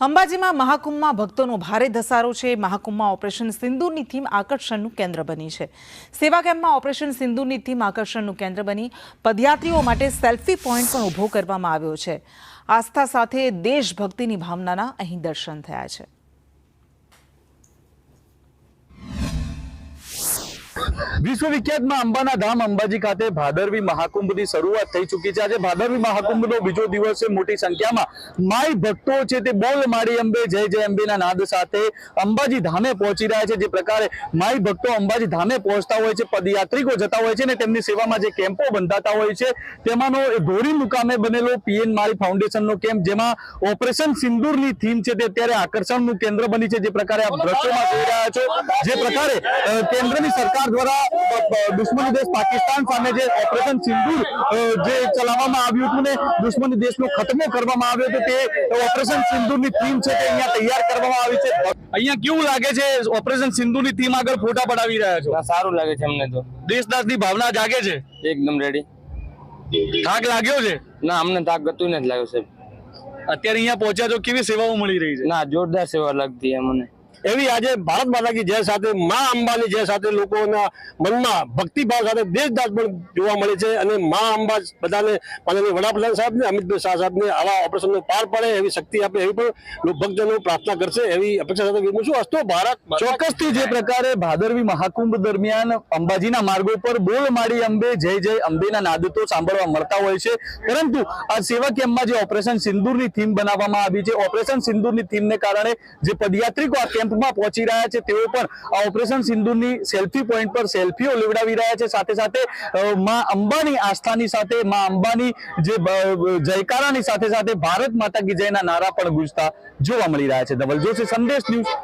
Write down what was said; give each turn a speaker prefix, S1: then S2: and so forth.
S1: અંબાજીમાં મહાકુંભમાં ભક્તોનો ભારે ધસારો છે। મહાકુંભમાં ઓપરેશન સિંદૂરની થીમ આકર્ષણનું કેન્દ્ર બની છે। સેવા કેમ્પમાં ઓપરેશન સિંદૂરની થીમ આકર્ષણનું કેન્દ્ર બની પદયાત્રીઓ માટે સેલ્ફી પોઈન્ટ પણ ઊભો કરવામાં આવ્યો છે। આસ્થા સાથે દેશભક્તિની ભાવનાના અહીં દર્શન થયા છે।
S2: विश्वविख्यात में अंबाना धाम अंबाजी खाते भादरवी महाकुंभ की शुरुआत थई चुकी है। आज भादरवी महाकुंभ नो बीजो दिवस है। मोटी संख्या में माई भक्तों छे ते बोल माड़ी अंबे जय जय अंबे ना नाद साथे अंबाजी धामे पहुंची रह्या छे। जे प्रकारे माई भक्तों अंबाजी धामे पहुंचता होय छे, पदयात्रिको जता होय छे ने तेमनी सेवामां जे केम्पो बंधाता होय छे तेमानो धोरी मुकामे बनेलो पीएन माई फाउंडेशन नो केम्प जेमां ऑपरेशन सिंदूरनी थीम छे ते अत्यारे आकर्षणनुं केंद्र बनी छे। जे प्रकारे आप दृश्योमां जोई रह्या छो, जे प्रकारे केंद्रनी सरकार द्वारा दुश्मनी देश पाकिस्तान सामे जे ऑपरेशन सिंदूर जे चलाववामां आव्युं हतुं ने दुश्मनी देशनो खत्मो करवामां आव्यो हतो ते ऑपरेशन सिंदूरनी थीम छे ते अहींया तैयार करवामां आवी छे। अहींया केवुं लागे छे ऑपरेशन सिंदूरनी थीम आगळ फोटा पडावी रह्या छो?
S3: सारू लागे छे अमने तो।
S2: देशदासनी भावना जागे छे?
S3: एकदम रेडी।
S2: थाक लाग्यो छे?
S3: ना अमने थाक गतुं नथी लाग्यो साहेब।
S2: અત્યારે અહીંયા પહોંચ્યા તો કેવી સેવાઓ મળી રહી છે?
S3: ना जोरदार सेवा लगती है મને।
S4: એવી આજે ભારત માતા કી જય સાથે માં અંબાની જય સાથે લોકોના મનમાં ભક્તિભાવ સાથે દેશદાસ પણ જોવા મળે છે અને માં અંબા બધાને માનનીય વડાપ્રધાન સાહેબને અમિતભાઈ શાહ સાહેબને આવા ઓપરેશનનો પાર પડે એવી શક્તિ આપે એવી પણ ભક્તજનો પ્રાર્થના કરશે એવી અપેક્ષા સાથે વિનંતી છું। અસ્તો ભારત।
S2: ચોક્કસથી જે પ્રકારે ભાદરવી મહાકુંભ દરમિયાન અંબાજીના માર્ગો પર બોલ માડી અંબે જય જય અંબેના નાદ તો સાંભળવા મળતા હોય છે, પરંતુ આ સેવા કેમ્પમાં જે ઓપરેશન સિંદૂરની થીમ બનાવવામાં આવી છે, ઓપરેશન સિંદૂરની થીમને કારણે જે પદયાત્રિકો આ કેમ્પમાં પહોંચી રહ્યા છે તેઓ પણ આ ઓપરેશન સિંદૂરની સેલ્ફી પોઈન્ટ પર સેલ્ફીઓ લેવડાવી રહ્યા છે। સાથે સાથે માં અંબાની આસ્થાની સાથે માં અંબાની જે જયકારાની સાથે સાથે ભારત માતા કી જયના નારા પણ ગુંજતા જોવા મળી રહ્યા છે। ધવલ જોશી, સંદેશ ન્યૂઝ।